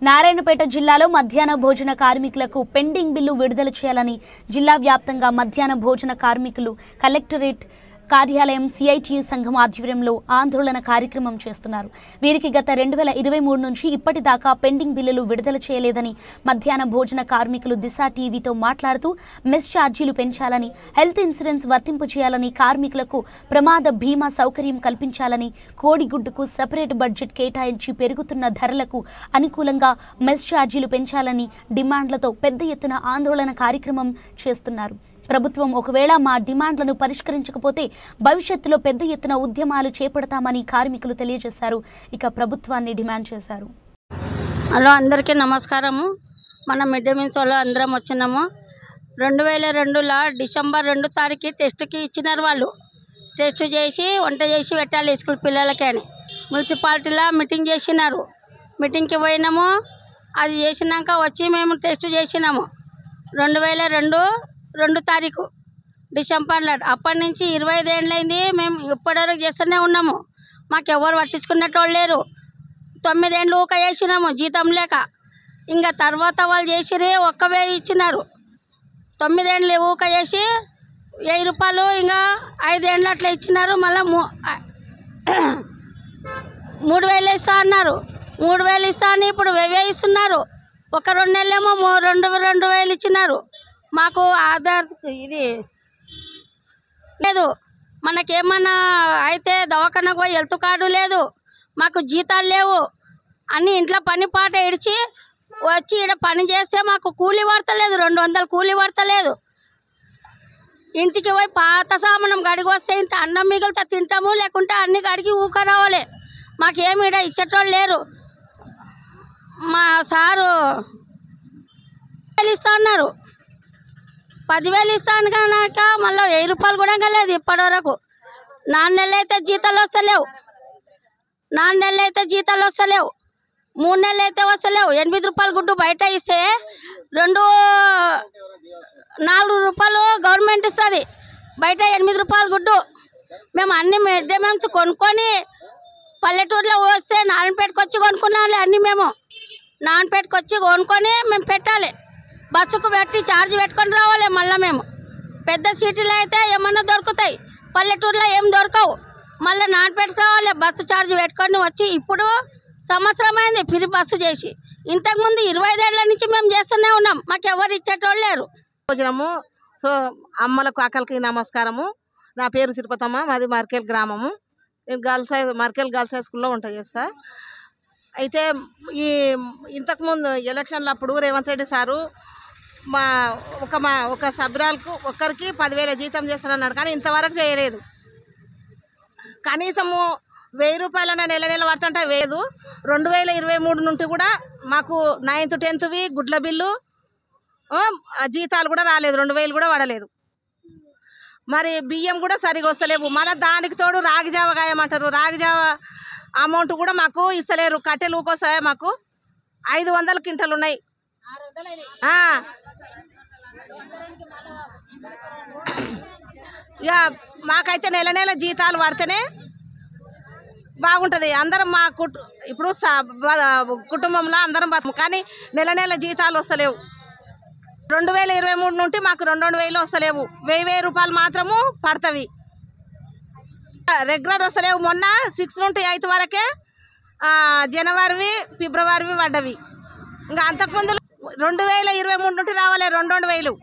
నారాయణపేట జిల్లాలో మధ్యాహ్న భోజన కార్మికులకు పెండింగ్ బిల్లు విడుదల చేయాలని జిల్లా వ్యాప్తంగా మధ్యాహ్న భోజన కార్మికులు కలెక్టరేట్ కార్యాలయం సిఐటియు సంఘం ఆధ్వర్యంలో ఆందోళన కార్యక్రమం చేస్తున్నారు. వీరికి గత 2023 నుంచి ఇప్పటిదాకా పెండింగ్ బిల్లులు విడుదల చేయలేదని మధ్యాహ్న భోజన కార్మికులు దిశ టీవీతో మాట్లాడుతూ మెస్ ఛార్జీలు పెంచాలని, హెల్త్ ఇన్సూరెన్స్ వర్తింపు చేయాలని, కార్మికులకు ప్రమాద బీమా సౌకర్యం కల్పించాలని, కోడిగుడ్డుకు సెపరేట్ బడ్జెట్ కేటాయించి పెరుగుతున్న ధరలకు అనుకూలంగా మెస్ ఛార్జీలు పెంచాలని డిమాండ్లతో పెద్ద ఎత్తున ఆందోళన కార్యక్రమం చేస్తున్నారు. ప్రభుత్వం ఒకవేళ మా డిమాండ్లను పరిష్కరించకపోతే భవిష్యత్తులో పెద్ద ఎత్తున ఉద్యమాలు చేపడతామని కార్మికులు తెలియజేశారు. ఇక ప్రభుత్వాన్ని డిమాండ్ చేశారు. హలో, అందరికీ నమస్కారము. మన మిడ్ డే మీల్స్ వాళ్ళు అందరం వచ్చినాము. 2002లో డిసెంబర్ 2 తారీఖు టెస్ట్కి ఇచ్చినారు. వాళ్ళు టెస్ట్ చేసి వంట చేసి పెట్టాలి స్కూల్ పిల్లలకి అని మున్సిపాలిటీలో మీటింగ్ చేసినారు. మీటింగ్కి పోయినాము. అది చేసినాక వచ్చి మేము టెస్ట్ చేసినాము 2002 తారీఖు డిసెంబర్లో. అప్పటి నుంచి 25 ఏళ్ళైంది. మేము ఇప్పటివరకు చేస్తూనే ఉన్నాము. మాకు ఎవరు పట్టించుకునేటోళ్ళు లేరు. 9 ఏళ్ళు ఊక చేసినాము జీతం లేక. ఇంకా తర్వాత వాళ్ళు చేసిరి 1,000 ఇచ్చినారు. 9 ఏళ్ళు ఊక చేసి 1000 రూపాయలు ఇంకా 5 ఏళ్ళు అట్లా ఇచ్చినారు. మళ్ళీ 3,000 ఇస్తా అన్నారు. 3,000 ఇస్తా అని ఇప్పుడు 1,000 ఇస్తున్నారు. ఒక 2 నెలలేమో 2,000 ఇచ్చినారు. మాకు ఆధార్ ఇది లేదు. మనకేమన్నా అయితే దవాఖానకు పోయి హెల్త్ కార్డు లేదు. మాకు జీతాలు లేవు. అన్నీ ఇంట్లో పని పాట ఇడిచి వచ్చి ఇక్కడ పని చేస్తే మాకు కూలీ పడతలేదు. 200 కూలీ పడతలేదు. ఇంటికి పోయి పాత సామానం గడిగి వస్తే ఇంత అన్నం మిగిలితే తింటాము, లేకుంటే అన్ని గడిగి ఊక రావాలి. మాకేమి ఇక్కడ ఇచ్చేటోళ్ళు లేరు. మా సారు ఇస్తా అన్నారు. 10,000 ఇస్తాను కనుక మళ్ళీ 1000 రూపాయలు కూడా లేదు ఇప్పటివరకు. 4 నెలలు అయితే జీతాలు వస్తలేవు. 4 నెలలు అయితే జీతాలు వస్తలేవు. 3 నెలలు అయితే వస్తలేవు. 8 రూపాయలు గుడ్డు బయట ఇస్తే 4 రూపాయలు గవర్నమెంట్ ఇస్తుంది. బయట 8 రూపాయలు గుడ్డు. మేము అన్ని మిడ్ డే మీల్స్ కొనుక్కొని పల్లెటూరులో వస్తే నారాయణపేటకు వచ్చి కొనుక్కున్నాలి. అన్నీ మేము నారాయణపేటకు వచ్చి కొనుక్కొని మేము పెట్టాలి. బస్సుకు పెట్టి ఛార్జ్ పెట్టుకొని రావాలి. మళ్ళీ మేము పెద్ద సిటీలో అయితే ఏమన్నా దొరుకుతాయి, పల్లెటూరులో ఏం దొరకవు. మళ్ళీ నారాయణపేటకు రావాలి, బస్సు ఛార్జ్ పెట్టుకొని వచ్చి. ఇప్పుడు సంవత్సరం అయింది ఫ్రీ బస్సు చేసి. ఇంతకుముందు 25 ఏళ్ల నుంచి మేము చేస్తూనే ఉన్నాం. మాకు ఎవరు ఇచ్చేటోళ్ళు లేరు. భోజనము. సో అమ్మలకు అక్కలకి నమస్కారము. నా పేరు తిరుపతమ్మ. మాది మార్కెల్ గ్రామము. నేను మార్కెల్ గర్ల్స్ హై స్కూల్లో వంట చేస్తా. అయితే ఇంతకుముందు ఎలక్షన్లు అప్పుడు రేవంత్ రెడ్డి సారు ఒక సభ్యురాలకు ఒక్కరికి 10,000 జీతం చేస్తానన్నాడు. కానీ ఇంతవరకు చేయలేదు. కనీసము 1,000 రూపాయలన్న నెల పడుతుంటే లేదు. 2023 నుండి కూడా మాకు 9th 10th గుడ్ల బిల్లు జీతాలు కూడా రాలేదు. 2,000 కూడా పడలేదు. మరి బియ్యం కూడా సరిగా వస్తలేవు. మళ్ళీ దానికి తోడు రాగిజావ గాయమంటారు. రాగిజావ అమౌంట్ కూడా మాకు ఇస్తలేరు. కట్టెలు ఊకొస్తాయి. మాకు 500 క్వింటలు ఉన్నాయి. ఇక మాకైతే నెల జీతాలు పడితేనే బాగుంటుంది. అందరం మా ఇప్పుడు కుటుంబంలో అందరం బతుకు. కానీ నెల జీతాలు వస్తలేవు. 2023 నుండి మాకు 2,000 వస్తలేవు. 1,000 రూపాయలు మాత్రము పడతవి. రెగ్యులర్ వస్తలేవు. మొన్న 6 నుండి 8 వరకే జనవరివి ఫిబ్రవరివి పడ్డవి. ఇంకా అంతకుముందు 2023 నుండి రావాలి 2,000.